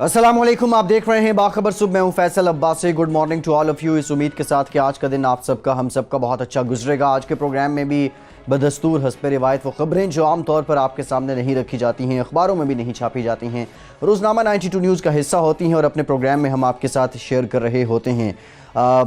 अस्सलाम वालेकुम, आप देख रहे हैं बाखबर सुबह। मैं हूं Faisal Abbasi. Good morning to all of you. इस उम्मीद के साथ कि आज का दिन आप सबका हम सबका बहुत अच्छा गुजरेगा। आज के प्रोग्राम में भी बदस्तूर हस्ब रिवायत वो खबरें जो आम तौर पर आपके सामने नहीं रखी जाती हैं, अखबारों में भी नहीं छापी जाती हैं, रोज़नामा 92 न्यूज़ का हिस्सा होती हैं और अपने प्रोग्राम में हम आपके साथ शेयर कर रहे होते हैं।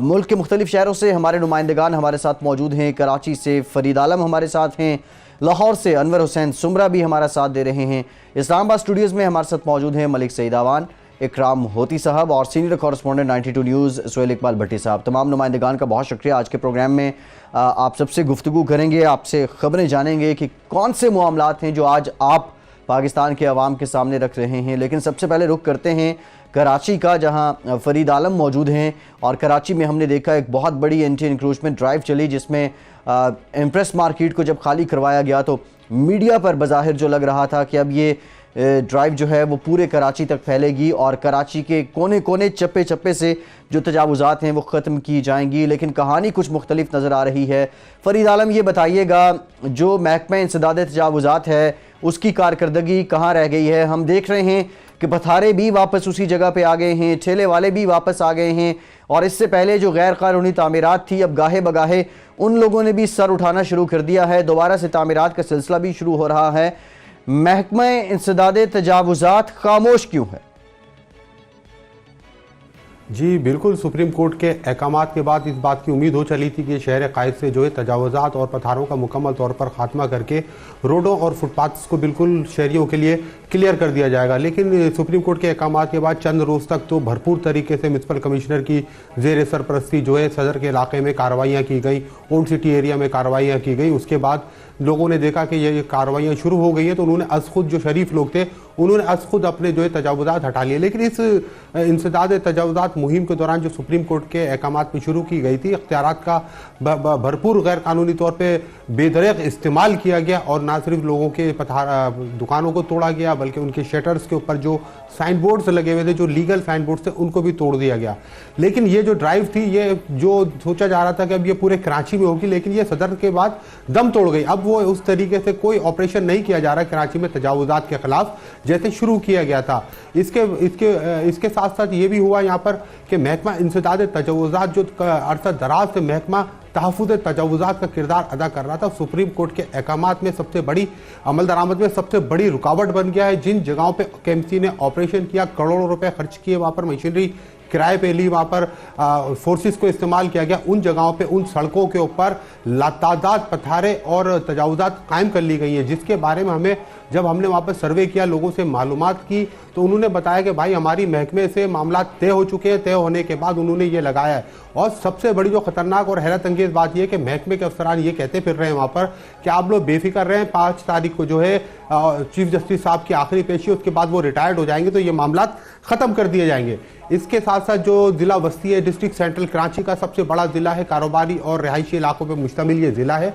मुल्क के मुख्तलिफ शहरों से हमारे नुमाइंदगान हमारे साथ मौजूद हैं। कराची से फरीद आलम हमारे साथ हैं, लाहौर से अनवर हुसैन सुमरा भी हमारा साथ दे रहे हैं। इस्लामाबाद स्टूडियोज़ में हमारे साथ मौजूद हैं मलिक सईद आवान, इकराम होती साहब और senior correspondent 92 news Suhail Iqbal Bhatti साहब। तमाम नुमाइंदगान का बहुत शुक्रिया। आज के प्रोग्राम में आप सबसे गुफ्तगू करेंगे, आपसे ख़बरें जानेंगे कि कौन से मामलात हैं जो आज आप पाकिस्तान के अवाम के सामने रख रहे हैं। लेकिन सबसे पहले रुख करते हैं कराची का, जहां फरीद आलम मौजूद हैं। और कराची में हमने देखा एक बहुत बड़ी एंटी इंक्रोचमेंट ड्राइव चली, जिसमें एम्प्रेस मार्केट को जब खाली करवाया गया तो मीडिया पर बज़ाहिर जो लग रहा था कि अब ये ड्राइव जो है वो पूरे कराची तक फैलेगी और कराची के कोने कोने चप्पे चप्पे से जो तजावुज़ात हैं वो ख़त्म की जाएंगी। लेकिन कहानी कुछ मुख्तलिफ नज़र आ रही है। फरीद आलम, ये बताइएगा, जो महकमा इंसदाद तजावुज़ात है उसकी कारकर्दगी कहाँ रह गई है? हम देख रहे हैं कि पथारे भी वापस उसी जगह पे आ गए हैं, ठेले वाले भी वापस आ गए हैं, और इससे पहले जो गैर कानूनी तामीरात थी अब गाहे बगाहे उन लोगों ने भी सर उठाना शुरू कर दिया है। दोबारा से तामीरात का सिलसिला भी शुरू हो रहा है। महकमा इंसदाद तजावुज़ात खामोश क्यों है? जी बिल्कुल, सुप्रीम कोर्ट के अहकामात के बाद इस बात की उम्मीद हो चली थी कि शहर कायद से जो है तजावुज़ात और पथारों का मुकम्मल तौर पर खात्मा करके रोडों और फुटपाथ्स को बिल्कुल शहरियों के लिए क्लियर कर दिया जाएगा। लेकिन सुप्रीम कोर्ट के अहकामात के बाद चंद रोज़ तक तो भरपूर तरीके से म्युनिसिपल कमिश्नर की ज़ेर सरपरस्ती जो है सदर के इलाके में कार्रवाइयाँ की गई, ओल्ड सिटी एरिया में कार्रवाइयाँ की गई। उसके बाद लोगों ने देखा कि ये कार्रवाइयाँ शुरू हो गई हैं, तो उन्होंने अज खुद, जो शरीफ लोग थे, उन्होंने अज खुद अपने जो है तजावुज़ात हटा लिए। लेकिन इस इंसदाद तजावुज़ात मुहिम के दौरान जो सुप्रीम कोर्ट के अहकामात में शुरू की गई थी, इख्तियारात का भरपूर गैर कानूनी तौर पर बेदरेग इस्तेमाल किया गया और ना सिर्फ लोगों के दुकानों को तोड़ा गया बल्कि उनके शटर्स के ऊपर जो साइन बोर्ड्स लगे हुए थे, जो लीगल साइन बोर्ड्स थे, उनको भी तोड़ दिया गया। लेकिन ये जो ड्राइव थी, ये जो सोचा जा रहा था कि अब ये पूरे कराची में होगी, लेकिन ये सदर के बाद दम तोड़ गई। अब वो उस तरीके से कोई ऑपरेशन नहीं किया जा रहा है कराची में तजावुज़ात के खिलाफ जैसे शुरू किया गया था। इसके साथ साथ ये भी हुआ यहाँ पर कि महकमा इंसदाद तजावुज़ात जो अरसा दराज से महकमा तहफ़्फ़ुज़ तजावुज़ात का किरदार अदा कर रहा था, सुप्रीम कोर्ट के अहकामात में सबसे बड़ी अमल दरामद में सबसे बड़ी रुकावट बन गया है। जिन जगहों पे केएमसी ने ऑपरेशन किया, करोड़ों रुपए खर्च किए, वहाँ पर मशीनरी किराए पे ली, वहाँ पर फोर्सेस को इस्तेमाल किया गया, उन जगहों पे, उन सड़कों के ऊपर लातादाद पथारे और तजावुज़ात कायम कर ली गई हैं, जिसके बारे में हमें, जब हमने वहाँ पर सर्वे किया, लोगों से मालूमात की, तो उन्होंने बताया कि भाई हमारी महकमे से मामला तय हो चुके हैं, तय होने के बाद उन्होंने ये लगाया है। और सबसे बड़ी जो खतरनाक और हैरत अंगेज बात यह है कि महकमे के अफसरान ये कहते फिर रहे हैं वहाँ पर कि आप लोग बेफिक्र रहें, 5 तारीख को जो है चीफ जस्टिस साहब की आखिरी पेशी, उसके बाद वो रिटायर्ड हो जाएंगे तो ये मामला खत्म कर दिए जाएंगे। इसके साथ साथ जो जिला वस्ती है, डिस्ट्रिक्ट सेंट्रल कराची का सबसे बड़ा जिला है, कारोबारी और रिहायशी इलाकों पर मुश्तमिल ये जिला है,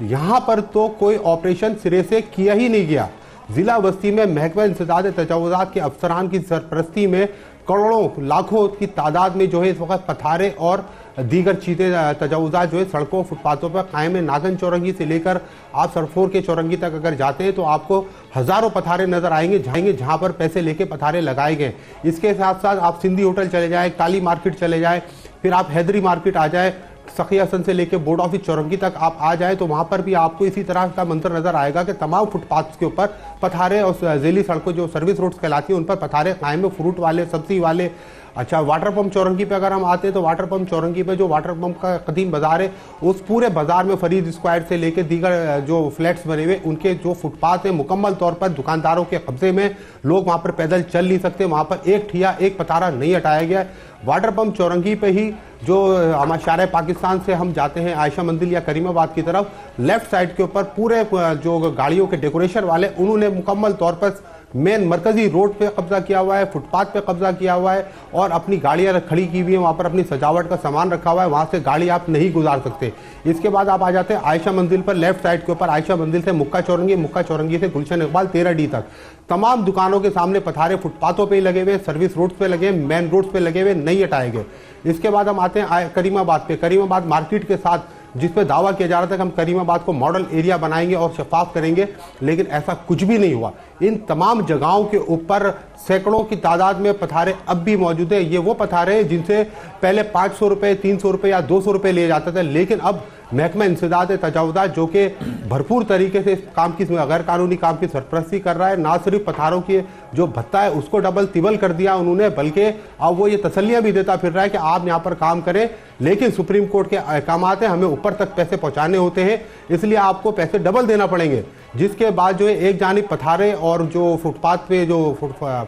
यहाँ पर तो कोई ऑपरेशन सिरे से किया ही नहीं गया। जिला वस्ती में महकमा इंसदाद तजावुज़ात के अफसरान की सरपरस्ती में करोड़ों लाखों की तादाद में जो है इस वक्त पथारे और दीगर चीज़ें तजावुज़ात जो है सड़कों फुटपाथों पर कायम है। नागन चौरंगी से लेकर आप सरफोर के चौरंगी तक अगर जाते हैं तो आपको हज़ारों पथारे नजर आएंगे जहां पर पैसे लेके पथारे लगाए गए। इसके साथ साथ आप सिंधी होटल चले जाएं, काली मार्केट चले जाएं, फिर आप हैदरी मार्केट आ जाए, सखिया सन से लेकर बोर्ड ऑफिस चौरंगी तक आप आ जाए तो वहां पर भी आपको इसी तरह का मंजर नजर आएगा कि तमाम फुटपाथ के ऊपर पथारे और झीली सड़कों जो सर्विस रोड्स कहलाती हैं उन पर पथारे कायम है, फ्रूट वाले, सब्जी वाले। अच्छा, वाटर पंप चौरंगी पे अगर हम आते हैं तो वाटर पंप चौरंगी पे जो वाटर पंप का कदीम बाजार है, उस पूरे बाजार में फरीद स्क्वायर से लेकर दीगर जो फ्लैट्स बने हुए उनके जो फुटपाथ है मुकम्मल तौर पर दुकानदारों के कब्जे में, लोग वहां पर पैदल चल नहीं सकते, वहां पर एक ठिया एक पथारा नहीं हटाया गया। वाटर पंप चौरंगी पे ही जो हमारे शारे पाकिस्तान से हम जाते हैं आयशा मंदिर या करीमाबाद की तरफ, लेफ्ट साइड के ऊपर पूरे जो गाड़ियों के डेकोरेशन वाले, उन्होंने मुकम्मल तौर पर मेन मरकजी रोड पे कब्जा किया हुआ है, फुटपाथ पे कब्जा किया हुआ है और अपनी गाड़ियां खड़ी की हुई है, वहां पर अपनी सजावट का सामान रखा हुआ है, वहां से गाड़ी आप नहीं गुजार सकते। इसके बाद आप आ जाते हैं आयशा मंदिर पर, लेफ्ट साइड के ऊपर आयशा मंदिर से मुक्का चौरंगी, मुक्का चौरंगी से गुलशन इकबाल 13D तक तमाम दुकानों के सामने पथारे फुटपाथों पे ही लगे हुए, सर्विस रोड्स पे लगे, मेन रोड्स पे लगे हुए, नहीं हटाए गए। इसके बाद हम आते हैं करीमाबाद पे, करीमाबाद मार्केट के साथ जिसपे दावा किया जा रहा था कि हम करीमाबाद को मॉडल एरिया बनाएंगे और शफाफ करेंगे, लेकिन ऐसा कुछ भी नहीं हुआ। इन तमाम जगहों के ऊपर सैकड़ों की तादाद में पथारे अब भी मौजूद है। ये वो पथारे हैं जिनसे पहले 500 रुपए, 300 रुपए या 200 रुपए लिए जाते थे, लेकिन अब महकमा इंसदाद तजावुजात जो कि भरपूर तरीके से इस काम की गैर कानूनी काम की सरपरस्ती कर रहा है, ना सिर्फ पथारों की जो भत्ता है उसको डबल तिबल कर दिया उन्होंने, बल्कि अब वो ये तसल्लियां भी देता फिर रहा है कि आप यहाँ पर काम करें, लेकिन सुप्रीम कोर्ट के अहकामात हैं, हमें ऊपर तक पैसे पहुंचाने होते हैं, इसलिए आपको पैसे डबल देना पड़ेंगे। जिसके बाद जो है एक जानिब पथारे और जो फुटपाथ पे जो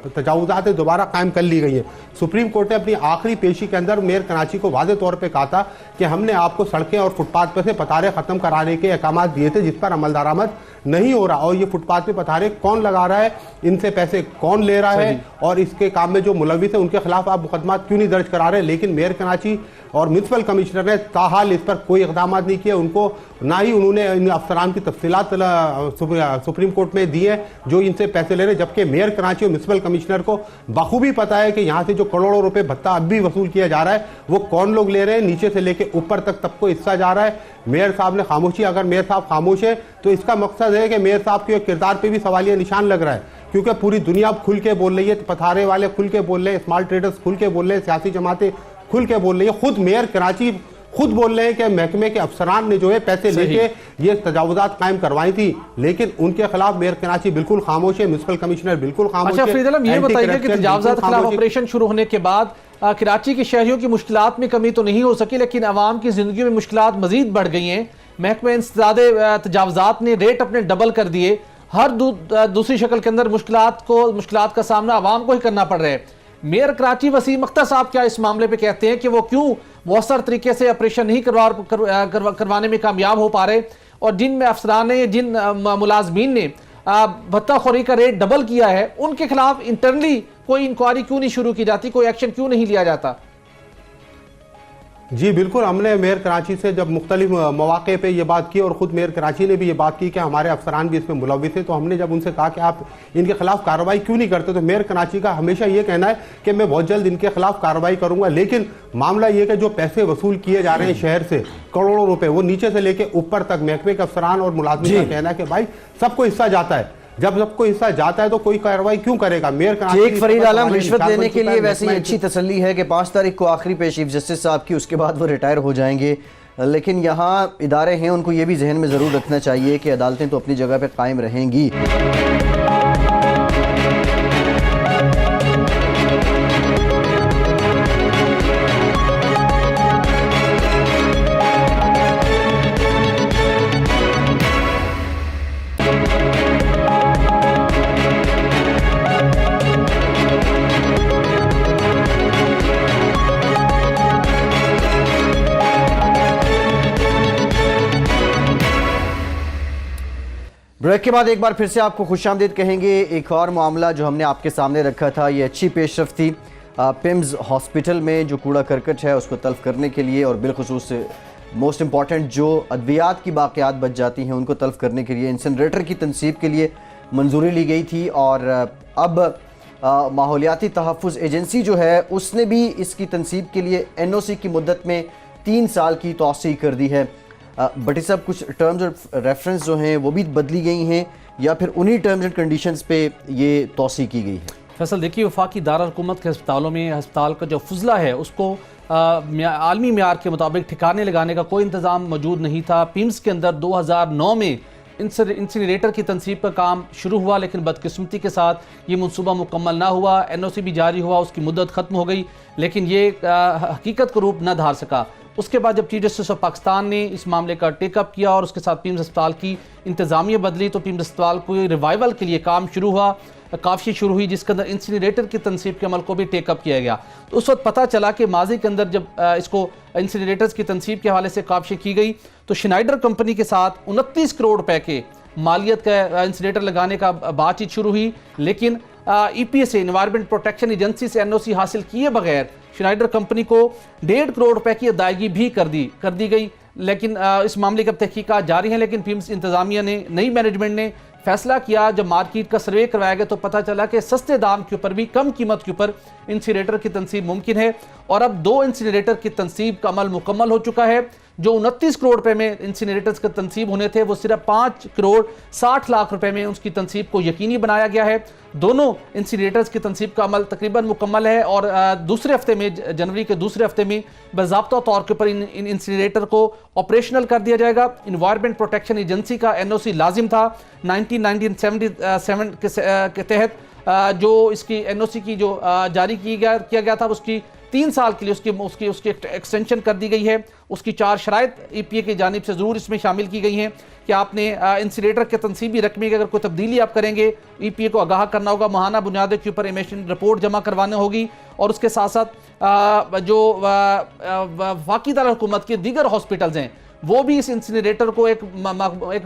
तजावुजात दोबारा कायम कर ली गई है। सुप्रीम कोर्ट ने अपनी आखिरी पेशी के अंदर मेयर कराची को वाज़े तौर पे कहा था कि हमने आपको सड़कें और फुटपाथ पे से पथारे खत्म कराने के अहकाम दिए थे, जिस पर अमल दरामद नहीं हो रहा। और ये फुटपाथ पे पथारे कौन लगा रहा है, इनसे पैसे कौन ले रहा है, और इसके काम में जो मुलविस है उनके खिलाफ आप मुकदमा क्यों नहीं दर्ज करा रहे। लेकिन मेयर कराची और म्युनिसिपल कमिश्नर ने ताहाल इस पर कोई इकदाम नहीं किए, उनको ना ही उन्होंने इन अफसरान की तफसीलात सुप्रीम कोर्ट में दी है जो इनसे पैसे ले रहे, जबकि मेयर कराची और म्युनिसिपल कमिश्नर को बखूबी पता है कि यहाँ से जो करोड़ों रुपए भत्ता अब भी वसूल किया जा रहा है वो कौन लोग ले रहे हैं, नीचे से लेके ऊपर तक सबको हिस्सा जा रहा है। मेयर साहब ने खामोशी, अगर मेयर साहब खामोश है तो इसका मकसद है कि मेयर साहब के किरदार पे भी सवालिया निशान लग रहा है, क्योंकि पूरी दुनिया खुल के बोल रही है, पथारे वाले खुल के बोल रहे हैं, स्मॉल ट्रेडर्स खुल के बोल रहे हैं, सियासी जमातें खुल के बोल रही है, खुद मेयर कराची खुद बोल रहे हैं कि महकमे के अफसरान ने जो है पैसे लेके ये तजावुजात कायम करवाई थी, लेकिन उनके खिलाफ मेयर कराची बिल्कुल खामोश है, म्युनिसिपल कमिश्नर बिल्कुल खामोश है। अच्छा फरीद आलम, ये बताइए कि तजावुजात के खिलाफ ऑपरेशन शुरू होने के बाद कराची के शहरियों की मुश्किलात में कमी तो नहीं हो सकी, लेकिन आवाम की जिंदगी में मुश्किलात मजीद बढ़ गई हैं। महकमा इंसदाद तजावुजात ने रेट अपने डबल कर दिए, हर दूसरी शक्ल के अंदर मुश्किलात का सामना आवाम को ही करना पड़ रहा है। मेयर कराची वसीम अख्तर साहब क्या इस मामले पे कहते हैं कि वो क्यों मौसर तरीके से ऑपरेशन नहीं करवाने में कामयाब हो पा रहे, और जिन में अफसरान ने, जिन मुलाजमीन ने भत्ताखोरी का रेट डबल किया है, उनके खिलाफ इंटरनली कोई इंक्वायरी क्यों नहीं शुरू की जाती, कोई एक्शन क्यों नहीं लिया जाता? जी बिल्कुल, हमने मेयर कराची से जब मुख्तलिफ मौके पे ये बात की और ख़ुद मेयर कराची ने भी ये बात की कि हमारे अफसरान भी इसमें मुलविस थे, तो हमने जब उनसे कहा कि आप इनके खिलाफ कार्रवाई क्यों नहीं करते, तो मेयर कराची का हमेशा ये कहना है कि मैं बहुत जल्द इनके खिलाफ कार्रवाई करूंगा। लेकिन मामला ये कि जो पैसे वसूल किए जा रहे हैं शहर से करोड़ों रुपए, वो नीचे से लेके ऊपर तक महकमे के अफसरान और मुलाजिम का कहना है कि भाई सबको हिस्सा जाता है, जब सबको हिस्सा जाता है तो कोई कार्रवाई क्यों करेगा। मेयर शेख फरीद आलम रिश्वत लेने के लिए वैसे ही अच्छी तसल्ली है कि 5 तारीख को आखिरी पेश चीफ जस्टिस साहब की, उसके बाद वो रिटायर हो जाएंगे, लेकिन यहाँ इदारे हैं उनको ये भी जहन में ज़रूर रखना चाहिए कि अदालतें तो अपनी जगह पर कायम रहेंगी। ब्रेक के बाद एक बार फिर से आपको खुशामदीद कहेंगे। एक और मामला जो हमने आपके सामने रखा था, ये अच्छी पेशरफ थी। पिम्स हॉस्पिटल में जो कूड़ा करकट है उसको तल्फ करने के लिए, और बिलखुसूस मोस्ट इम्पॉर्टेंट जो अद्वियात की बाक़ियात बच जाती हैं उनको तल्फ करने के लिए इंसिनरेटर की तनसीब के लिए मंजूरी ली गई थी। और अब माहौलियाती तहफ़्फ़ुज़ एजेंसी जो है उसने भी इसकी तनसीब के लिए NOC की मुद्दत में 3 साल की तौसीह कर दी है। बट सब कुछ टर्म्स और रेफरेंस जो हैं वो भी बदली गई हैं, या फिर उन्हीं टर्म्स एंड कंडीशंस पे ये तौसीह की गई है? फैसल देखिए, वफाकी दार हुकूमत के अस्पतालों में अस्पताल का जो फुजला है उसको आलमी म्यार के मुताबिक ठिकाने लगाने का कोई इंतज़ाम मौजूद नहीं था। पिम्स के अंदर 2009 में इंसिनरेटर की तनसीब का काम शुरू हुआ, लेकिन बदकिस्मती के साथ ये मनसूबा मुकम्मल ना हुआ। NOC भी जारी हुआ, उसकी मुद्दत ख़त्म हो गई, लेकिन ये हकीकत का रूप न धार सका। उसके बाद जब चीफ जस्टिस ऑफ पाकिस्तान ने इस मामले का टेकअप किया और उसके साथ पिम्स अस्पताल की इंतज़ामिया बदली, तो पिम्स अस्पताल को रिवाइवल के लिए काम शुरू हुआ, काफ़ी शुरू हुई, जिसके अंदर इंसिनरेटर की तनसीब के अमल को भी टेकअप किया गया। तो उस वक्त पता चला कि माजी के अंदर जब इसको इंसिनरेटर्स की तनसीब के हवाले से काफ़ी की गई, तो श्नाइडर कंपनी के साथ 29 करोड़ रुपए के मालियत का इंसिनरेटर लगाने का बातचीत शुरू हुई, लेकिन EPA से, एनवायरमेंट प्रोटेक्शन एजेंसी से NOC हासिल किए बगैर श्नाइडर कंपनी को 1.5 करोड़ रुपए की अदायगी भी कर दी गई। लेकिन इस मामले की अब तहकीकात जारी है, लेकिन पिम्स इंतजामिया ने, नई मैनेजमेंट ने फैसला किया, जब मार्केट का सर्वे करवाया गया तो पता चला कि सस्ते दाम के ऊपर भी, कम कीमत के ऊपर इंसिनरेटर की तनसीब मुमकिन है। और अब 2 इंसिनरेटर की तनसीब का अमल मुकम्मल हो चुका है। जो 29 करोड़ रुपए में इंसिनरेटर्स के तनसीब होने थे वो सिर्फ 5 करोड़ 60 लाख रुपए में उसकी तनसीब को यकीनी बनाया गया है। दोनों इंसिनरेटर्स की तनसीब का अमल तकरीबन मुकम्मल है और दूसरे हफ्ते में, जनवरी के दूसरे हफ्ते में बाज़ाब्ता तौर के ऊपर इन इंसिनरेटर को ऑपरेशनल कर दिया जाएगा। इन्वायरमेंट प्रोटेक्शन एजेंसी का NOC लाजिम था 1977 के तहत। जो इसकी NOC की जो जारी किया गया था उसकी 3 साल के लिए उसकी एक्सटेंशन कर दी गई है। उसकी 4 शराइत EPA की जानिब से ज़रूर इसमें शामिल की गई हैं कि आपने इंसिनरेटर के तनसीबी रकमे की अगर कोई तब्दीली आप करेंगे EPA को आगाह करना होगा, माहाना बुनियादों के ऊपर एमिशन रिपोर्ट जमा करवानी होगी और उसके साथ साथ जो वफाकी दारुल-हुकूमत के दीगर हॉस्पिटल्स हैं वो भी इस इंसिनरेटर को एक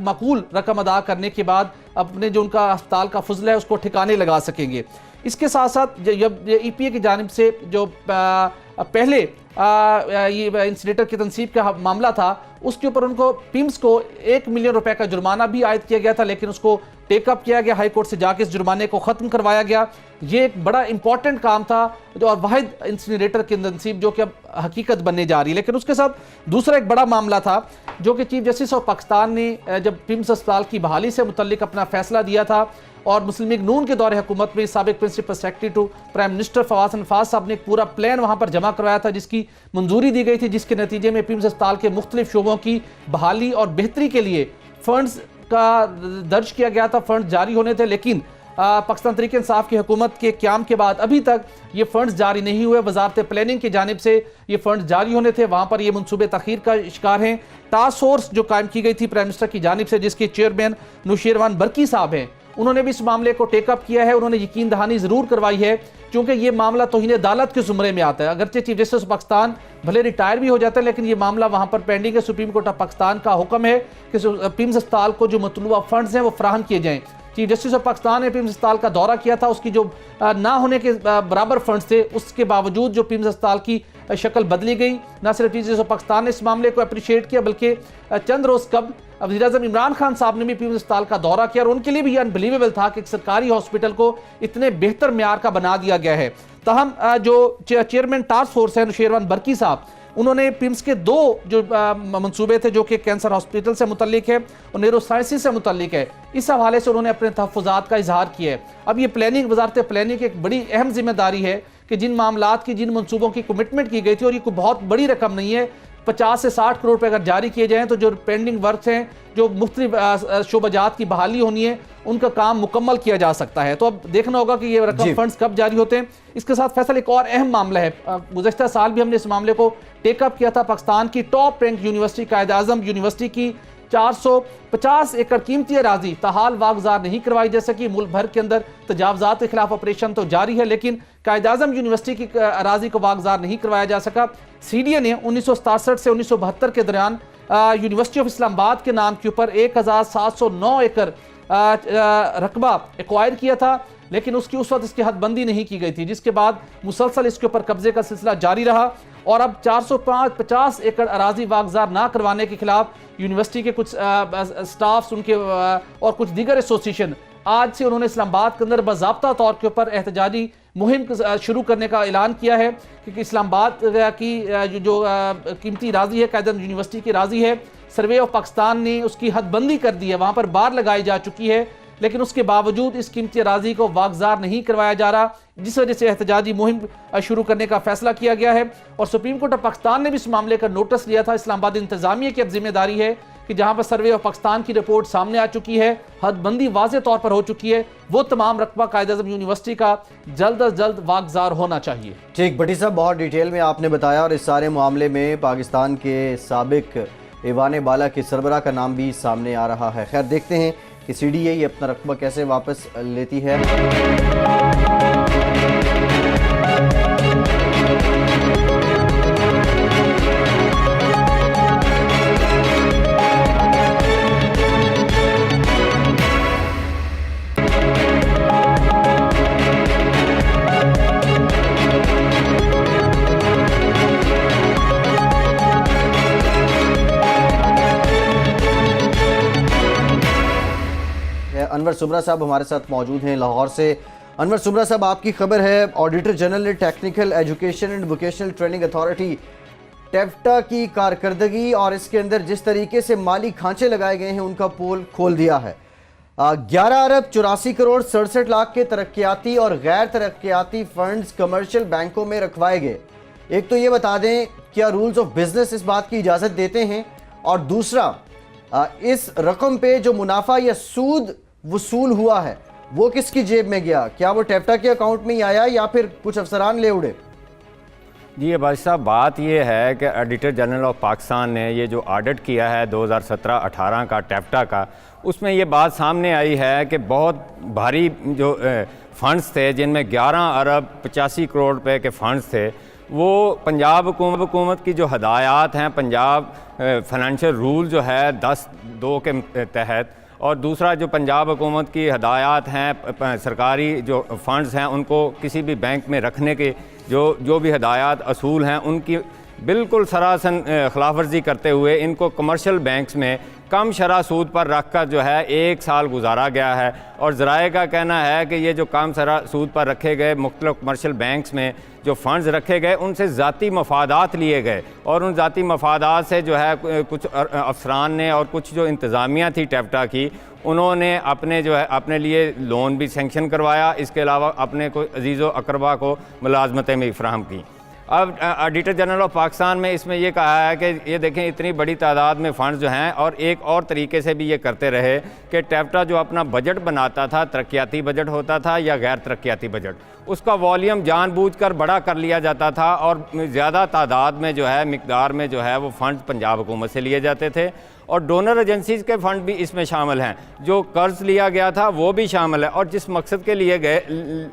माकूल रकम अदा करने के बाद अपने जो उनका अस्पताल का फजला है उसको ठिकाने लगा सकेंगे। इसके साथ साथ जब EPA की जानिब से जो पहले ये इंसिनरेटर की तनसीब का मामला था उसके ऊपर उनको पिम्स को 1 मिलियन रुपए का जुर्माना भी आयद किया गया था, लेकिन उसको टेकअप किया गया, हाई कोर्ट से जाके इस जुर्माने को ख़त्म करवाया गया। ये एक बड़ा इंपॉर्टेंट काम था और वाहिद इंसिनरेटर की तनसीब जो कि अब हकीकत बनने जा रही है। लेकिन उसके साथ दूसरा एक बड़ा मामला था जो कि चीफ जस्टिस ऑफ पाकिस्तान ने जब पिम्स अस्पताल की बहाली से मुतल्लिक अपना फैसला दिया था और मुस्लिम लीग नून के दौरे हुकूमत में साबिक principal secretary to prime minister Fawad Nafaz साहब ने एक पूरा प्लान वहां पर जमा करवाया था जिसकी मंजूरी दी गई थी, जिसके नतीजे में पिम्स अस्पताल के मुख्तलिफ शोबों की बहाली और बेहतरी के लिए फंड्स का दर्ज किया गया था, फंड जारी होने थे। लेकिन पाकिस्तान तहरीक इंसाफ की हुकूमत के क़याम के बाद अभी तक ये फंड्स जारी नहीं हुए। वजारत प्लानिंग की जानिब से ये फंड्स जारी होने थे, वहाँ पर ये मनसूबे तखीर का शिकार हैं। टास्क फोर्स जो कायम की गई थी प्राइम मिनिस्टर की जानिब से जिसके चेयरमैन नुशैरवान बरकी साहब हैं, उन्होंने भी इस मामले को टेकअप किया है। उन्होंने यकीन दहानी ज़रूर करवाई है क्योंकि ये मामला तौहीन अदालत के ज़ुमरे में आता है। अगरचे चीफ जस्टिस पाकिस्तान भले रिटायर भी हो जाता है लेकिन ये मामला वहाँ पर पेंडिंग है। सुप्रीम कोर्ट ऑफ पाकिस्तान का हुक्म है कि पिम्स अस्पताल को जो मतलूबा फंड्स हैं वो फराहम किए जाएँ। चीफ जस्टिस ऑफ पाकिस्तान ने पिम्स अस्पताल का दौरा किया था, उसकी जो ना होने के बराबर फंड्स थे उसके बावजूद जो पिम्स अस्पताल की शक्ल बदली गई। न सिर्फ चीफ जस्टिस ऑफ पाकिस्तान ने इस मामले को अप्रिशिएट किया बल्कि चंद रोज़ कब वज़ीर-ए-आज़म इमरान खान साहब ने भी पिम्स अस्पताल का दौरा किया और उनके लिए भी अनबिलीवेबल था कि एक सरकारी हॉस्पिटल को इतने बेहतर म्यार का बना दिया गया है। तहम जो चेयरमैन टास्क फोर्स है नुशैरवान बरकी साहब, उन्होंने पिम्स के 2 जो मंसूबे थे जो कि कैंसर हॉस्पिटल से मुतल्लिक है और न्यूरो साइंसिस से मुतल्लिक है, इस हवाले से उन्होंने अपने तहफ़्फ़ुज़ात का इजहार किया है। अब ये प्लानिंग, वजारत प्लानिंग की एक बड़ी अहम जिम्मेदारी है कि जिन मामलात की, जिन मंसूबों की कमिटमेंट की गई थी और ये कोई बहुत बड़ी रकम नहीं है, 50 से 60 करोड़ रुपए अगर जारी किए जाएँ तो जो पेंडिंग वर्क हैं, जो मुख्तलिफ शोबाजात की बहाली होनी है, उनका काम मुकम्मल किया जा सकता है। तो अब देखना होगा कि ये रकम फंड्स कब जारी होते हैं। इसके साथ फैसल एक और अहम मामला है, गुज़श्ता साल भी हमने इस मामले को टेकअप किया था। पाकिस्तान की top rank university Quaid-e-Azam university की 450 एकड़ कीमती अराजी ताहाल वागजार नहीं करवाई, जैसे कि मुल्क भर के अंदर तजावजात के खिलाफ ऑपरेशन तो जारी है लेकिन कायद-ए-आज़म यूनिवर्सिटी की अराजी को वागजार नहीं करवाया जा सका। CDA ने 1967 से 1972 के दौरान यूनिवर्सिटी ऑफ इस्लामाबाद के नाम के ऊपर 1709 एकड़ रकबा एक्वायर किया था, लेकिन उसकी उस वक्त इसकी हदबंदी नहीं की गई थी, जिसके बाद मुसलसल इसके ऊपर कब्जे का सिलसिला जारी रहा और अब 450 एकड़ अराजी वागजार ना करवाने के खिलाफ यूनिवर्सिटी के कुछ स्टाफ्स उनके और कुछ दीगर एसोसिएशन आज से उन्होंने इस्लामाबाद के अंदर बाज़ाब्ता तौर के ऊपर एहतजाजी मुहिम शुरू करने का ऐलान किया है क्योंकि इस्लामाबाद की जो कीमती राजी है, कायद-ए-आज़म यूनिवर्सिटी की राजी है, सर्वे ऑफ पाकिस्तान ने उसकी हदबंदी कर दी है, वहाँ पर बार लगाई जा चुकी है, लेकिन उसके बावजूद इस कीमती राजी को वागजार नहीं करवाया जा रहा, जिस वजह से एहतजाजी मुहिम शुरू करने का फैसला किया गया है। और सुप्रीम कोर्ट ऑफ पाकिस्तान ने भी इस मामले का नोटिस लिया था। इस्लामाबाद इंतजामिया की अब जिम्मेदारी है कि जहां पर सर्वे ऑफ पाकिस्तान की रिपोर्ट सामने आ चुकी है, हदबंदी वाज़े तौर पर हो चुकी है, वो तमाम रकबा कायद-ए-आज़म यूनिवर्सिटी का जल्द अज जल्द वागजार होना चाहिए। ठीक, भट्टी साहब बहुत डिटेल में आपने बताया और इस सारे मामले में पाकिस्तान के साबिक ईवान बाला के सरबराह का नाम भी सामने आ रहा है। खैर देखते हैं कि CDA ये अपना रकबा कैसे वापस लेती है। अनवर सुमरा साहब हमारे साथ मौजूद हैं लाहौर से। अनवर सुमरा साहब, आपकी खबर है ऑडिटर जनरल ने technical education and vocational training authority taffeta की कारकर्दगी और इसके अंदर जिस तरीके से माली खांचे लगाए गए हैं उनका पोल खोल दिया है। 11 अरब 84 करोड़ 67 लाख के तरक्याती और गैर तरक्याती फंड्स कमर्शियल बैंकों में रखवाए गए। एक तो ये बता दें, क्या रूल्स ऑफ बिजनेस इस बात की इजाज़त देते हैं, और दूसरा इस रकम पे जो मुनाफा या सूद वसूल हुआ है वो किसकी जेब में गया? क्या वो टेफ्टा के अकाउंट में ही आया या फिर कुछ अफसरान ले उड़े? जी अब्बास साहब, बात ये है कि ऑडिटर जनरल ऑफ पाकिस्तान ने ये जो ऑडिट किया है 2017-18 का टेफ्टा का, उसमें ये बात सामने आई है कि बहुत भारी जो फ़ंड्स थे, जिनमें 11 अरब 85 करोड़ रुपए के फ़ंड्स थे, वो पंजाब हुकूमत की जो हदायत हैं, पंजाब फाइनेंशियल रूल जो है 10(2) के तहत, और दूसरा जो पंजाब हुकूमत की हदायत हैं, सरकारी जो फ़ंड्स हैं उनको किसी भी बैंक में रखने के जो भी हदायत असूल हैं, उनकी बिल्कुल सरासन खिलाफ वर्जी करते हुए इनको कमर्शियल बैंक्स में कम शरह सूद पर रख कर जो है 1 साल गुजारा गया है। और ज़राए का कहना है कि ये जो कम शरह सूद पर रखे गए मुख्तलिफ कमर्शियल बैंक्स में जो फ़ंड्स रखे गए, उनसे ज़ाती मफादात लिए गए, और उन ज़ाती मफादात से जो है कुछ अफसरान ने और कुछ जो इंतज़ामिया थी टेफ्टा की, उन्होंने अपने जो है अपने लिए लोन भी सेंक्शन करवाया। इसके अलावा अपने को अजीज़ व अकरबा को मुलाजमतें भी फराहम की। अब ऑडिटर जनरल ऑफ पाकिस्तान में इसमें ये कहा है कि ये देखें, इतनी बड़ी तादाद में फ़ंड्स जो हैं, और एक और तरीके से भी ये करते रहे कि टेफ्टा जो अपना बजट बनाता था, तरक्याती बजट होता था या गैर तरक्याती बजट, उसका वॉल्यूम जानबूझकर बड़ा कर लिया जाता था, और ज़्यादा तादाद में जो है मिकदार में जो है वो फ़ंड्स पंजाब हुकूमत से लिए जाते थे, और डोनर एजेंसीज़ के फ़ंड भी इसमें शामिल हैं। जो कर्ज़ लिया गया था वो भी शामिल है, और जिस मकसद के लिए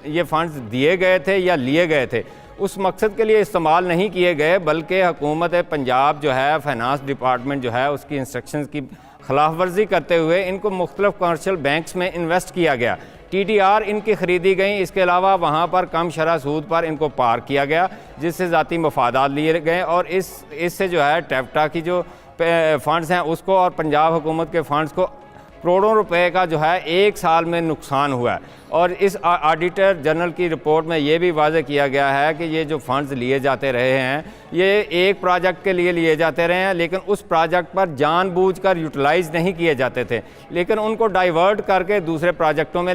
ये फ़ंड्स दिए गए थे या लिए गए थे, उस मकसद के लिए इस्तेमाल नहीं किए गए, बल्कि हुकूमत पंजाब जो है, फाइनेंस डिपार्टमेंट जो है, उसकी इंस्ट्रक्शंस की खिलाफ वर्जी करते हुए इनको मुख्तलिफ कमर्शियल बैंक्स में इन्वेस्ट किया गया। TDR इनकी ख़रीदी गई। इसके अलावा वहाँ पर कम शरह सूद पर इनको पार किया गया, जिससे ज़ाती मफादात लिए गए, और इससे जो है टेफ्टा की जो फ़ंड्स हैं उसको और पंजाब हुकूमत के फ़ंड्स को करोड़ों रुपए का जो है 1 साल में नुकसान हुआ है। और इस ऑडिटर जनरल की रिपोर्ट में ये भी वाज़ेह किया गया है कि ये जो फ़ंड्स लिए जाते रहे हैं, ये एक प्रोजेक्ट के लिए जाते रहे हैं, लेकिन उस प्रोजेक्ट पर जानबूझकर यूटिलाइज़ नहीं किए जाते थे, लेकिन उनको डाइवर्ट करके दूसरे प्रोजेक्टों में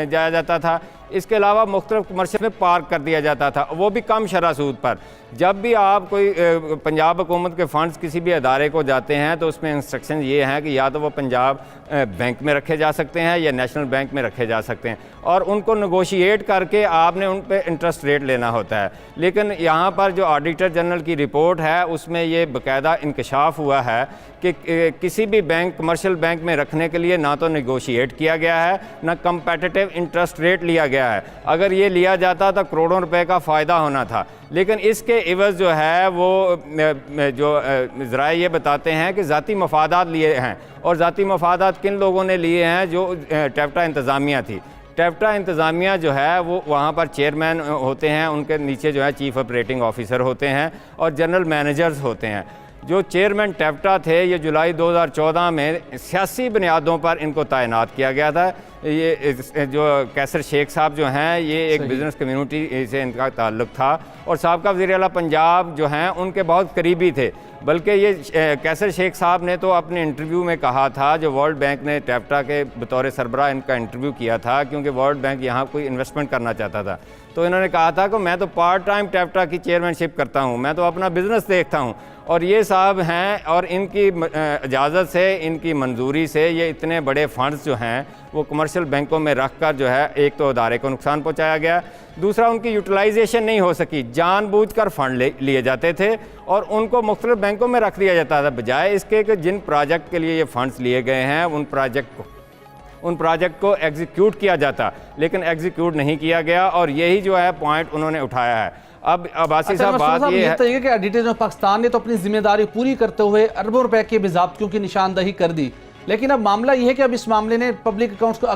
जाया जाता था। इसके अलावा मुख्तलिफ कमर्शियल में पार्क कर दिया जाता था, वो भी कम शरह सूद पर। जब भी आप कोई पंजाब हुकूमत के फ़ंड्स किसी भी अदारे को जाते हैं, तो उसमें इंस्ट्रक्शन ये हैं कि या तो वो पंजाब बैंक में रखे जा सकते हैं या नेशनल बैंक में रखे जा सकते हैं, और उनको नेगोशिएट करके आपने उन पे इंटरेस्ट रेट लेना होता है। लेकिन यहाँ पर जो ऑडिटर जनरल की रिपोर्ट है, उसमें ये बाकायदा इंकशाफ हुआ है कि किसी भी बैंक, कमर्शियल बैंक में रखने के लिए ना तो नेगोशिएट किया गया है, ना कंपेटिटिव इंटरेस्ट रेट लिया गया है। अगर ये लिया जाता तो करोड़ों रुपए का फ़ायदा होना था, लेकिन इसके इवज़ जो है वो जो ज़राए ये बताते हैं कि ज़ाती मफादात लिए हैं, और ज़ाती मफादात किन लोगों ने लिए हैं? जो टेफ्टा इंतज़ामिया थी। टेफ्टा इंतज़ामिया जो है वो वहाँ पर चेयरमैन होते हैं, उनके नीचे जो है चीफ़ ऑपरेटिंग ऑफिसर होते हैं और जनरल मैनेजर्स होते हैं। जो चेयरमैन टेफ्टा थे, ये जुलाई 2014 में सियासी बुनियादों पर इनको तैनात किया गया था। ये जो कैसर शेख साहब जो हैं, ये एक बिज़नेस कम्युनिटी से इनका ताल्लुक़ था, और साबका वज़ीर आला पंजाब जो हैं उनके बहुत करीबी थे। बल्कि ये कैसर शेख साहब ने तो अपने इंटरव्यू में कहा था, जो वर्ल्ड बैंक ने टेफ्टा के बतौर सरबराह इनका इंटरव्यू किया था, क्योंकि वर्ल्ड बैंक यहाँ कोई इन्वेस्टमेंट करना चाहता था, तो इन्होंने कहा था कि मैं तो पार्ट टाइम टेफ्टा की चेयरमैनशिप करता हूँ, मैं तो अपना बिज़नेस देखता हूँ, और ये साहब हैं, और इनकी इजाज़त से, इनकी मंजूरी से ये इतने बड़े फ़ंड्स जो हैं वो कमर्शियल बैंकों में रख कर जो है, एक तो अदारे को नुकसान पहुँचाया गया, दूसरा उनकी यूटिलाइजेशन नहीं हो सकी। जानबूझकर फ़ंड लिए जाते थे और उनको मुख्तलिफ बैंकों में रख दिया जाता था, बजाय इसके कि जिन प्रोजेक्ट के लिए ये फ़ंड्स लिए गए हैं उन प्रोजेक्ट को एग्जीक्यूट किया जाता, लेकिन एग्जीक्यूट नहीं किया गया, और यही जो है पॉइंट उन्होंने उठाया है। अब आसिफ साहब, बात ये है कि ऑडिटर पाकिस्तान ने तो अपनी जिम्मेदारी पूरी करते हुए अरबों रुपए के बेज़ाब्तियों की निशानदही कर दी, लेकिन अब मामला यह है कि अब इस मामले ने पब्लिक अकाउंट्स को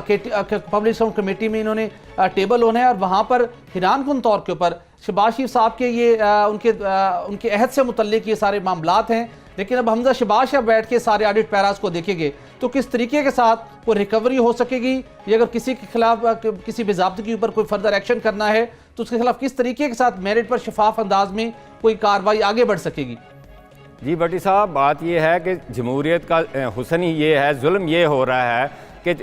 पब्लिक अकाउंट कमेटी में इन्होंने टेबल होना है, और वहाँ पर हैरानकुन तौर के ऊपर शहबाज शरीफ साहब के ये उनके अहद से मुतल्लिक ये सारे मामलात हैं। लेकिन अब हमजा शहबाज साहब बैठ के सारे ऑडिट पैराज को देखेंगे तो किस तरीके के साथ वो रिकवरी हो सकेगी, या अगर किसी के खिलाफ किसी बेज़ाब्तगी के ऊपर कोई फर्दर एक्शन करना है तो उसके खिलाफ किस तरीके के साथ मेरिट पर शफाफ अंदाज में कोई कार्रवाई आगे बढ़ सकेगी? जी भट्टी साहब, बात यह है कि जमहूरियत का हुस्न ही ये है, जुल्म ये हो रहा है कि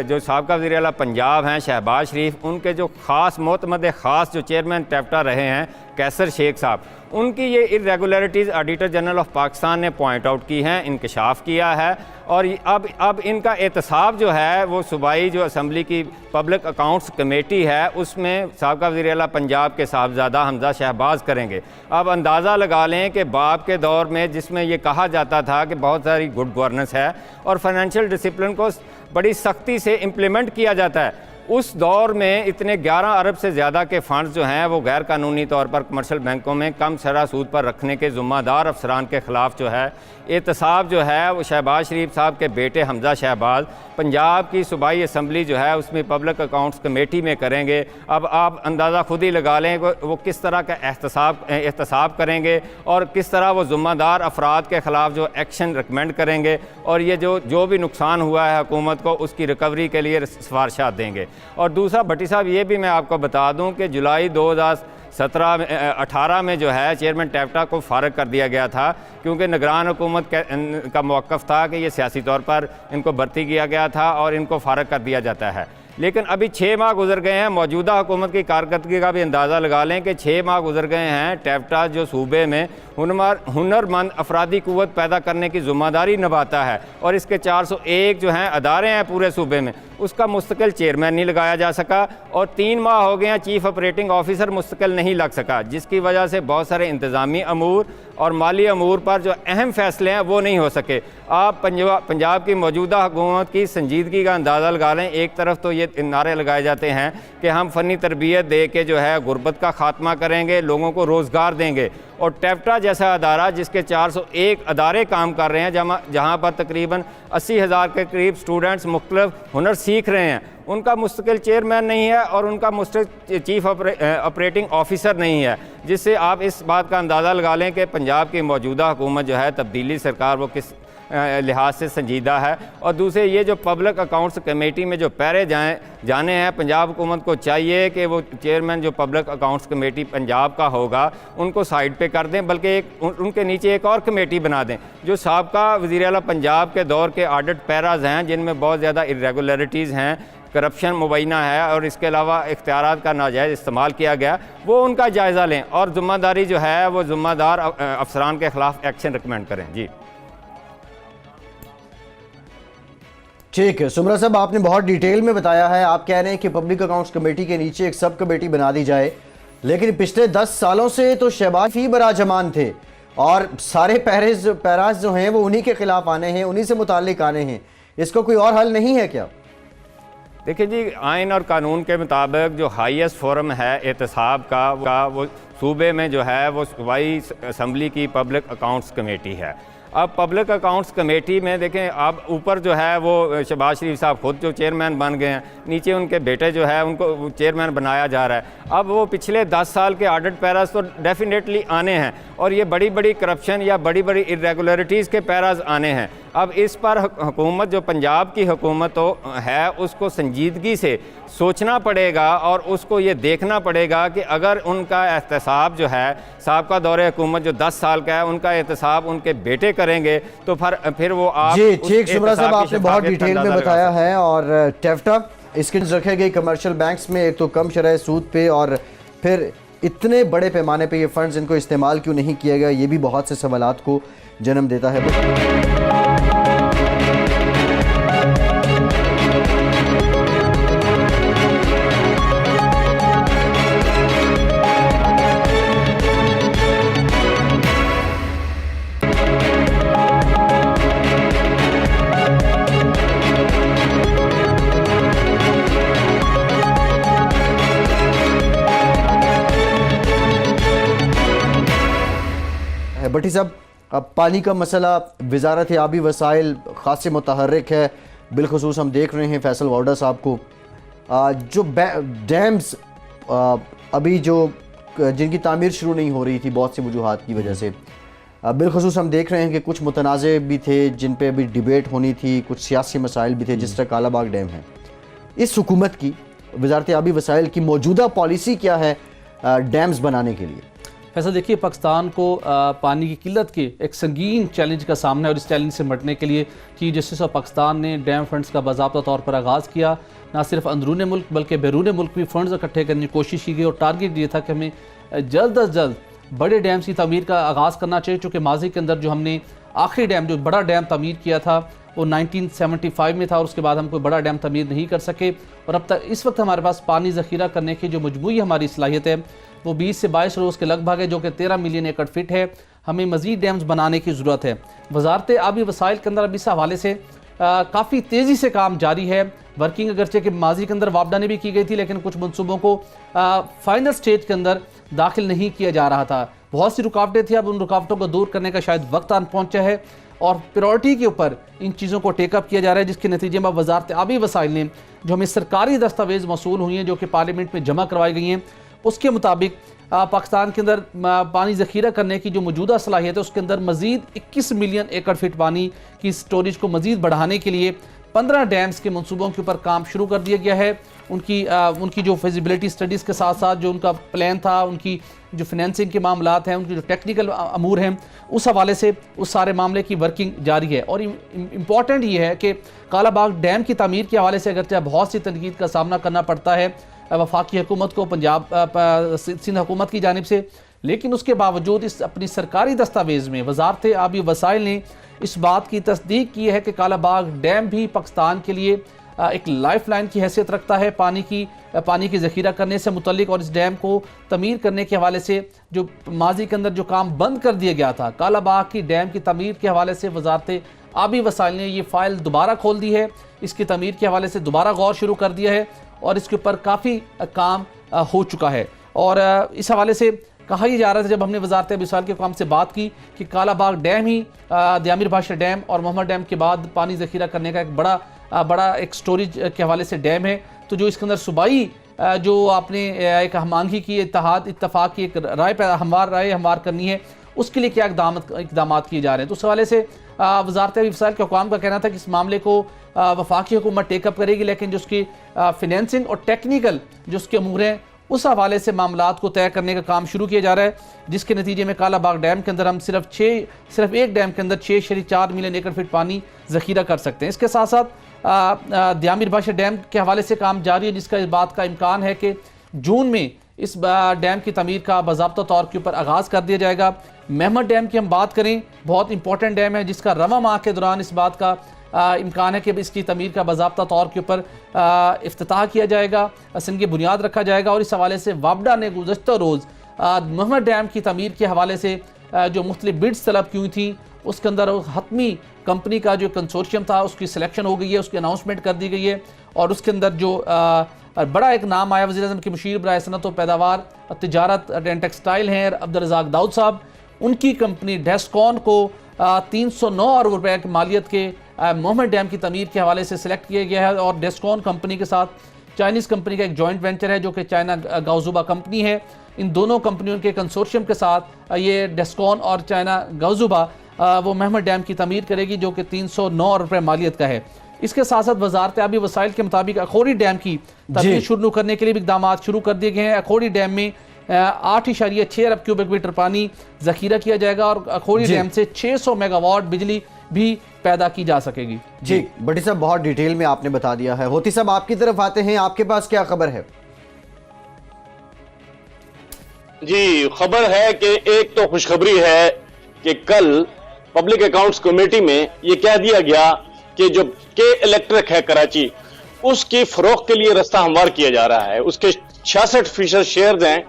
जो साबका वज़ीर आला पंजाब हैं शहबाज शरीफ, उनके जो ख़ास मोतमद ख़ास जो चेयरमैन टैप्टा रहे हैं कैसर शेख साहब, उनकी ये irregularities auditor general of Pakistan ने पॉइंट आउट की हैं, इंकशाफ किया है। और अब इनका एहतसाब जो है वो सूबाई जो असम्बली की पब्लिक अकाउंट्स कमेटी है उसमें साबका वज़ीर आला पंजाब के साहबजादा हमजा शहबाज करेंगे। अब अंदाज़ा लगा लें कि बाप के दौर में जिसमें ये कहा जाता था कि बहुत सारी गुड गवर्नेंस है और फाइनेंशियल डिसिप्लिन को बड़ी सख्ती से इम्प्लीमेंट किया जाता है, उस दौर में इतने 11 अरब से ज़्यादा के फ़ंड्स जो हैं वो गैर कानूनी तौर पर कमर्शियल बैंकों में कम शरह सूद पर रखने के ज़िम्मेदार अफसरान के ख़िलाफ़ जो है एहतसाब जो है वो शहबाज शरीफ साहब के बेटे हमजा शहबाज पंजाब की सूबाई असम्बली जो है उसमें पब्लिक अकाउंट्स कमेटी में करेंगे। अब आप अंदाज़ा खुद ही लगा लें वो किस तरह का एहतसाब करेंगे और किस तरह वो ज़िम्मेदार अफराद के ख़िलाफ़ जो एक्शन रिकमेंड करेंगे और ये जो भी नुकसान हुआ है हुकूमत को उसकी रिकवरी के लिए सिफारिशात देंगे। और दूसरा भट्टी साहब ये भी मैं आपको बता दूं कि जुलाई 2018 में जो है चेयरमैन टैप्टा को फारग कर दिया गया था क्योंकि निगरान हुकूमत का मौक़िफ़ था कि ये सियासी तौर पर इनको भर्ती किया गया था और इनको फारग कर दिया जाता है। लेकिन अभी 6 माह गुजर गए हैं, मौजूदा हुकूमत की कारकर्दगी का भी अंदाज़ा लगा लें कि 6 माह गुजर गए हैं। टैप्टा जो सूबे में हुनरमंद अफरादी क़ुव्वत पैदा करने की ज़िम्मेदारी निभाता है और इसके 401 जो हैं अदारे हैं पूरे सूबे में, उसका मुस्तकिल चेयरमैन नहीं लगाया जा सका और 3 माह हो गए हैं चीफ़ ऑपरेटिंग ऑफिसर मुस्तकिल नहीं लग सका, जिसकी वजह से बहुत सारे इंतज़ामी अमूर और माली अमूर पर जो अहम फ़ैसले हैं वो नहीं हो सके। आप पंजाब की मौजूदा हुकूमत की संजीदगी का अंदाज़ा लगा लें। एक तरफ तो ये नारे लगाए जाते हैं कि हम फ़नी तरबियत दे के जो है गुर्बत का ख़ात्मा करेंगे, लोगों को रोज़गार देंगे, और टैप्टा जैसा अदारा जिसके 401 अदारे काम कर रहे हैं जहाँ पर तकरीबन 80,000 के करीब स्टूडेंट्स मुख्तलिफ हुनर सीख रहे हैं, उनका मुस्तकिल चेयरमैन नहीं है और उनका मुस्तकिल चीफ़ ऑपरेटिंग ऑफिसर नहीं है, जिससे आप इस बात का अंदाज़ा लगा लें कि पंजाब की मौजूदा हुकूमत जो है तब्दीली सरकार वो किस लिहाज से संजीदा है। और दूसरे ये जो पब्लिक अकाउंट्स कमेटी में जो पैरे जाने हैं, पंजाब हुकूमत को चाहिए कि वो चेयरमैन जो पब्लिक अकाउंट्स कमेटी पंजाब का होगा उनको साइड पे कर दें, बल्कि उनके नीचे एक और कमेटी बना दें जो साबका वज़ीर आला पंजाब के दौर के ऑडिट पैराज हैं जिनमें बहुत ज़्यादा इरेगुलरिटीज़ हैं, करप्शन मुबैना है और इसके अलावा इख्तियारात का नाजायज़ इस्तेमाल किया गया, वो उनका जायज़ा लें और ज़िम्मेदारी जो है वो ज़िम्मेदार अफसरान के ख़िलाफ़ एक्शन रिकमेंड करें। जी ठीक है सुमरा साहब, आपने बहुत डिटेल में बताया है। आप कह रहे हैं कि पब्लिक अकाउंट्स कमेटी के नीचे एक सब कमेटी बना दी जाए, लेकिन पिछले 10 सालों से तो शहबाज ही बराजमान थे और सारे पैराज जो हैं वो उन्हीं के खिलाफ आने हैं, उन्हीं से मुताल्लिक आने हैं। इसका कोई और हल नहीं है क्या? देखिए जी, आइन और कानून के मुताबिक जो हाईएस्ट फोरम है एहतसाब का वो सूबे में जो है वो सूबाई असम्बली की पब्लिक अकाउंट्स कमेटी है। अब पब्लिक अकाउंट्स कमेटी में देखें, अब ऊपर जो है वो शहबाज शरीफ साहब खुद जो चेयरमैन बन गए हैं, नीचे उनके बेटे जो है उनको चेयरमैन बनाया जा रहा है। अब वो पिछले 10 साल के ऑडिट पैराज तो डेफिनेटली आने हैं और ये बड़ी बड़ी करप्शन या बड़ी बड़ी इरेगुलरिटीज़ के पैराज आने हैं। अब इस पर हुकूमत जो पंजाब की हुकूमत तो है उसको संजीदगी से सोचना पड़ेगा और उसको ये देखना पड़ेगा कि अगर उनका एहतसाब जो है साबका दौरे हुकूमत जो 10 साल का है उनका एहतसाब उनके बेटे करेंगे तो फिर वो आप जी ठीक सुमरा साहब, आपने बहुत डिटेल में बताया है। और टैप्टा इसके रखे गए कमर्शियल बैंक्स में एक तो कम शरह सूद पे और फिर इतने बड़े पैमाने पे ये फंड्स इनको इस्तेमाल क्यों नहीं किया गया, ये भी बहुत से सवालात को जन्म देता है। भट्टी साहब, अब पानी का मसला वजारत आबी वसाइल खासे मुतहर्रिक है, बिलखसूस हम देख रहे हैं फैसल वार्डा साहब को जो डैम्स अभी जो जिनकी तामीर शुरू नहीं हो रही थी बहुत सी वजूहात की वजह से, बिलखसूस हम देख रहे हैं कि कुछ मुतनाज़े भी थे जिन पे अभी डिबेट होनी थी, कुछ सियासी मसाइल भी थे, जिस तरह कालाबाग डैम है। इस हुकूमत की वज़ारत आबी वसाइल की मौजूदा पॉलिसी क्या है डैम्स बनाने के लिए? ऐसा देखिए, पाकिस्तान को पानी की किल्लत के एक संगीन चैलेंज का सामना है और इस चैलेंज से निपटने के लिए चीफ जस्टिस ऑफ पाकिस्तान ने डैम फंड्स का बाज़ाब्ता तौर पर आगाज़ किया। ना सिर्फ अंदरून मुल्क बल्कि बैरून मुल्क भी फंड्स इकट्ठे करने की कोशिश की गई और टारगेट ये था कि हमें जल्द अज जल्द बड़े डैम्स की तमीर का आगाज़ करना चाहिए, चूँकि माजी के अंदर जो हमने आखिरी डैम जो बड़ा डैम तमीर किया था वो 1975 में था और उसके बाद हम कोई बड़ा डैम तमीर नहीं कर सके। और अब तक इस वक्त हमारे पास पानी ज़ख़ीरा करने की जो मजमूई हमारी सलाहियत है वो 20 से 22 रोज़ के लगभग है, जो कि 13 मिलियन एकड़ फिट है। हमें मज़ीद डैम्स बनाने की ज़रूरत है। वज़ारत आबी वसाइल के अंदर अब इस हवाले से काफ़ी तेज़ी से काम जारी है। वर्किंग अगरचे कि माजी के अंदर वापडा ने भी की गई थी, लेकिन कुछ मनसूबों को फाइनल स्टेज के अंदर दाखिल नहीं किया जा रहा था। बहुत सी रुकावटें थी, अब उन रुकावटों को दूर करने का शायद वक्त आन पहुँचा है और प्रायोरिटी के ऊपर इन चीज़ों को टेकअप किया जा रहा है, जिसके नतीजे में वज़ारत आबी वसाइल ने जो हमें सरकारी दस्तावेज़ मौसूल हुई हैं जो कि पार्लियामेंट में जमा करवाई गई हैं, उसके मुताबिक पाकिस्तान के अंदर पानी ज़ख़ीरा करने की जो मौजूदा सलाहियत है उसके अंदर मज़ीद 21 मिलियन एकड़ फिट पानी की स्टोरेज को मज़ीद बढ़ाने के लिए 15 डैम्स के मंसूबों के ऊपर काम शुरू कर दिया गया है। उनकी जो फिजिबिलिटी स्टडीज़ के साथ साथ जो उनका प्लान था, उनकी जो फिनेंसिंग के मामलात हैं, उनकी जो टेक्निकल अमूर हैं, उस हवाले से उस सारे मामले की वर्किंग जारी है। और इम्पॉर्टेंट ये है कि कालाबाग डैम की तामीर के हवाले से अगरचे बहुत सी तनकीद का सामना करना पड़ता है वफाकी हुकूमत को, पंजाब सिंध हुकूमत की जानिब से, लेकिन उसके बावजूद इस अपनी सरकारी दस्तावेज़ में वज़ारत आबी वसाइल ने इस बात की तस्दीक की है कि कालाबाग डैम भी पाकिस्तान के लिए एक लाइफ लाइन की हैसियत रखता है पानी की ज़ख़ीरा करने से मुतल्लिक। और इस डैम को तमीर करने के हवाले से जो माजी के अंदर जो काम बंद कर दिया गया था, कालाबाग की डैम की तमीर के हवाले से वज़ारत आबी वसाइल ने ये फ़ाइल दोबारा खोल दी है, इसकी तमीर के हवाले से दोबारा गौर शुरू कर दिया है और इसके ऊपर काफ़ी काम हो चुका है। और इस हवाले से कहा ही जा रहा था जब हमने वज़ारत आबी वसाइल के काम से बात की कि कालाबाग डैम ही दियामिर बादशाह डैम और मोहम्मद डैम के बाद पानी ज़ख़ीरा करने का एक बड़ा एक स्टोरेज के हवाले से डैम है। तो जो इसके अंदर सूबाई जो आपने एक हमांगी की इत्तफाक की एक राय हमवार करनी है, उसके लिए क्या इक़दाम किए जा रहे हैं। तो उस हवाले से वज़ारत आबी वसाइल के हुकाम का कहना था कि इस मामले को वफाकी हुकूमत टेकअप करेगी, लेकिन जो उसकी फिनेंसिंग और टेक्निकल जो उसके अमूर हैं उस हवाले से मामलात को तय करने का काम शुरू किया जा रहा है, जिसके नतीजे में कालाबाग डैम के अंदर हम सिर्फ एक डैम के अंदर 6.4 मिलियन एकड़ फिट पानी ज़ख़ीरा कर सकते हैं। इसके साथ साथ दियामिर बादशाह डैम के हवाले से काम जारी है, जिसका इस बात का इम्कान है कि जून में इस डैम की तमीर का बाज़ाब्ता तौर के ऊपर आगाज़ कर दिया जाएगा। मेहमद डैम की हम बात करें, बहुत इंपॉर्टेंट डैम है जिसका रवा माह के दौरान इस बात का इम्कान है कि इसकी तमीर का बाज़ाब्ता तौर के ऊपर इफ्तिताह किया जाएगा, संग बुनियाद रखा जाएगा। और इस हवाले से वापडा ने गुज़श्ता रोज़ मोहम्मद डैम की तमीर के हवाले से जो मुख्तलिफ बिड्स तलब की थी, उसके अंदर हतमी कंपनी का जो कंसोर्शियम था उसकी सिलेक्शन हो गई है, उसकी अनाउंसमेंट कर दी गई है। और उसके अंदर जो बड़ा एक नाम आया वज़ीर-ए-आज़म के मुशीर बराए सनअत व पैदावार तिजारत एंड टेक्सटाइल हैं अब्दुल रज़ाक दाऊद साहब, उनकी कंपनी डेस्कॉन को 309 अरब रुपए की मालियत के मोहम्मद डैम की तमीर के हवाले से सिलेक्ट किया गया है। और डेस्कॉन कंपनी के साथ चाइनीज़ कंपनी का एक जॉइंट वेंचर है जो कि चाइना गाउजुबा कंपनी है। इन दोनों कंपनियों के कंसोर्शियम के साथ ये डेस्कॉन और चाइना गाउजुबा वो मोहम्मद डैम की तमीर करेगी जो कि 309 अरब रुपए मालियत का है। इसके साथ साथ वज़ारत आबी वसाइल के मुताबिक अखौरी डैम की तमीर शुरू करने के लिए भी इक़दाम शुरू कर दिए गए हैं। अखौरी डैम में 8.6 अरब क्यूबिक मीटर पानी ज़ख़ीरा किया जाएगा और अखौरी डैम से 600 मेगावाट बिजली भी पैदा की जा सकेगी। जी भट्टी साहब, बहुत डिटेल में आपने बता दिया है। होती साहब, आपकी तरफ आते हैं, आपके पास क्या खबर है? जी, खबर है कि एक तो खुशखबरी है कि कल पब्लिक अकाउंट्स कमेटी में ये कह दिया गया कि जो के इलेक्ट्रिक है कराची, उसकी फरोख्त के लिए रास्ता हमवार किया जा रहा है। उसके 66% शेयर्स हैं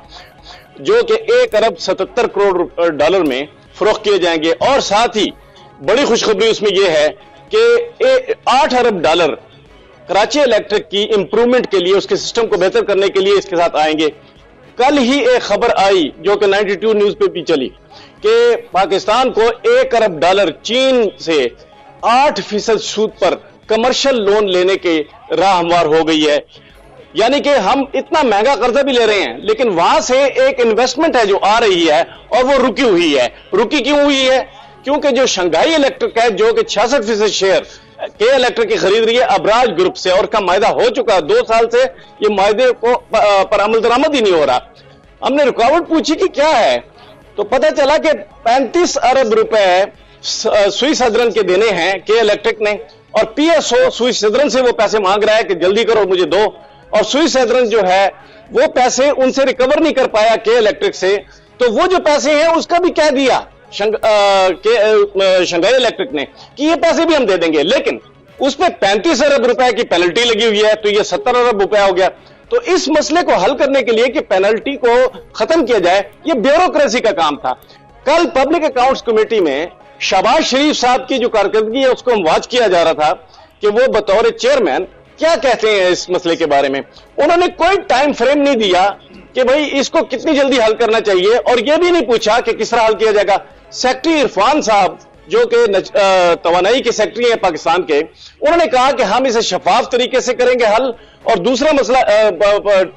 जो कि 1 अरब 77 करोड़ डॉलर में फरोख्त किए जाएंगे। और साथ ही बड़ी खुशखबरी उसमें यह है कि 8 अरब डॉलर कराची इलेक्ट्रिक की इंप्रूवमेंट के लिए, उसके सिस्टम को बेहतर करने के लिए इसके साथ आएंगे। कल ही एक खबर आई जो कि 92 न्यूज पे भी चली कि पाकिस्तान को 1 अरब डॉलर चीन से 8% सूद पर कमर्शियल लोन लेने के राह हमवार हो गई है। यानी कि हम इतना महंगा कर्जा भी ले रहे हैं, लेकिन वहां से एक इन्वेस्टमेंट है जो आ रही है और वो रुकी हुई है। रुकी क्यों हुई है? क्योंकि जो शंघाई इलेक्ट्रिक है, जो कि 66% शेयर के इलेक्ट्रिक की खरीद रही है अबराज ग्रुप से, और का मायदा हो चुका है 2 साल से, ये मायदे को पर अमल दरामद ही नहीं हो रहा। हमने रुकावट पूछी कि क्या है, तो पता चला कि 35 अरब रुपए सुई सदरन के देने हैं के इलेक्ट्रिक ने, और पीएसओ सुई सदरन से वो पैसे मांग रहा है कि जल्दी करो मुझे दो, और सुई सदरन जो है वो पैसे उनसे रिकवर नहीं कर पाया के इलेक्ट्रिक से। तो वो जो पैसे हैं उसका भी कह दिया शंघाई इलेक्ट्रिक ने कि ये पैसे भी हम दे देंगे, लेकिन उस पर 35 अरब रुपए की पेनल्टी लगी हुई है, तो ये 70 अरब रुपया हो गया। तो इस मसले को हल करने के लिए कि पेनल्टी को खत्म किया जाए, ये ब्यूरोक्रेसी का काम था। कल पब्लिक अकाउंट्स कमेटी में शहबाज शरीफ साहब की जो कारकर्दगी है उसको वाच किया जा रहा था कि वो बतौर चेयरमैन क्या कहते हैं इस मसले के बारे में। उन्होंने कोई टाइम फ्रेम नहीं दिया कि भाई इसको कितनी जल्दी हल करना चाहिए, और यह भी नहीं पूछा कि किस तरह हल किया जाएगा। सेक्रेटरी इरफान साहब जो कि तवानाई के सेक्रेटरी हैं पाकिस्तान के, उन्होंने कहा कि हम इसे शफाफ तरीके से करेंगे हल, और दूसरा मसला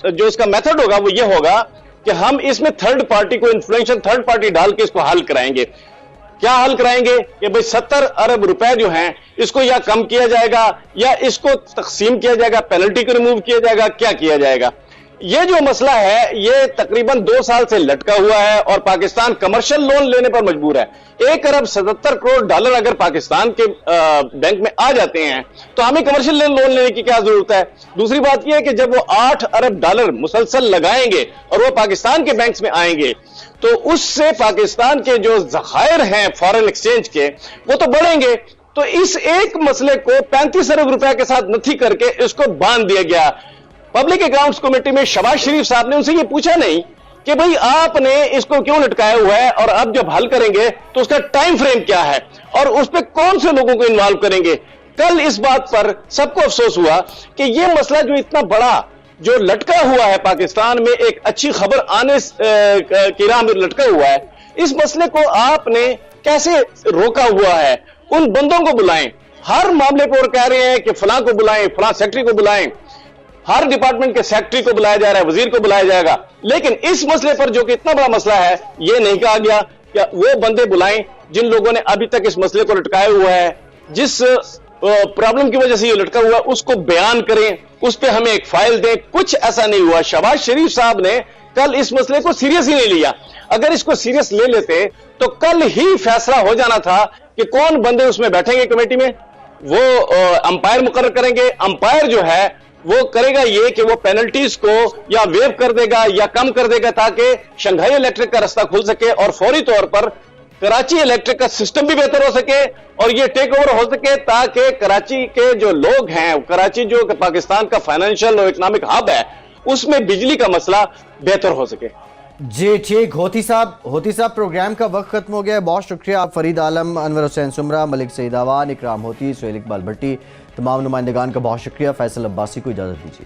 जो इसका मेथड होगा वो ये होगा कि हम इसमें थर्ड पार्टी को, इन्फ्लुएंशियल थर्ड पार्टी डाल के इसको हल कराएंगे। क्या हल कराएंगे कि भाई 70 अरब रुपए जो हैं इसको या कम किया जाएगा या इसको तकसीम किया जाएगा, पेनल्टी को रिमूव किया जाएगा, क्या किया जाएगा। ये जो मसला है ये तकरीबन 2 साल से लटका हुआ है, और पाकिस्तान कमर्शियल लोन लेने पर मजबूर है। 1 अरब 77 करोड़ डॉलर अगर पाकिस्तान के बैंक में आ जाते हैं तो हमें कमर्शियल लोन लेने की क्या जरूरत है। दूसरी बात यह है कि जब वो 8 अरब डॉलर मुसलसल लगाएंगे और वो पाकिस्तान के बैंक्स में आएंगे, तो उससे पाकिस्तान के जो जखायर हैं फॉरेन एक्सचेंज के, वो तो बढ़ेंगे। तो इस एक मसले को 35 अरब रुपए के साथ नथी करके इसको बांध दिया गया। पब्लिक अकाउंट्स कमेटी में शहबाज शरीफ साहब ने उनसे ये पूछा नहीं कि भाई आपने इसको क्यों लटकाया हुआ है, और अब जब हल करेंगे तो उसका टाइम फ्रेम क्या है, और उस पर कौन से लोगों को इन्वॉल्व करेंगे। कल इस बात पर सबको अफसोस हुआ कि यह मसला जो इतना बड़ा जो लटका हुआ है पाकिस्तान में, एक अच्छी खबर आने की राह में लटका हुआ है, इस मसले को आपने कैसे रोका हुआ है। उन बंदों को बुलाएं, हर मामले पर कह रहे हैं कि फलां को बुलाएं, फलां सेक्रेटरी को बुलाएं, हर डिपार्टमेंट के सेक्रेटरी को बुलाया जा रहा है, वजीर को बुलाया जाएगा, लेकिन इस मसले पर जो कि इतना बड़ा मसला है यह नहीं कहा गया कि वो बंदे बुलाएं जिन लोगों ने अभी तक इस मसले को लटकाया हुआ है, जिस प्रॉब्लम की वजह से ये लटका हुआ है उसको बयान करें, उस पर हमें एक फाइल दें। कुछ ऐसा नहीं हुआ। शहबाज शरीफ साहब ने कल इस मसले को सीरियस ही नहीं लिया। अगर इसको सीरियस ले लेते तो कल ही फैसला हो जाना था कि कौन बंदे उसमें बैठेंगे कमेटी में, वो अंपायर मुकर्रर करेंगे। अंपायर जो है वो करेगा ये कि वो पेनल्टीज को या वेव कर देगा या कम कर देगा, ताकि शंघाई इलेक्ट्रिक का रास्ता खुल सके और फौरी तौर पर कराची इलेक्ट्रिक का सिस्टम भी बेहतर हो सके और ये टेक ओवर हो सके, ताकि कराची के जो लोग हैं, कराची जो पाकिस्तान का फाइनेंशियल और इकोनॉमिक हब है, उसमें बिजली का मसला बेहतर हो सके। जी ठीक। होती साहब प्रोग्राम का वक्त खत्म हो गया है। बहुत शुक्रिया। आप फरीद आलम, अनवर हुसैन सुमरा, मलिक सईद आवान, इकराम होती, सुहेल इकबाल भट्टी, तमाम नुमाइंदगान का बहुत शुक्रिया। फैसल अब्बासी को इजाज़त दीजिए।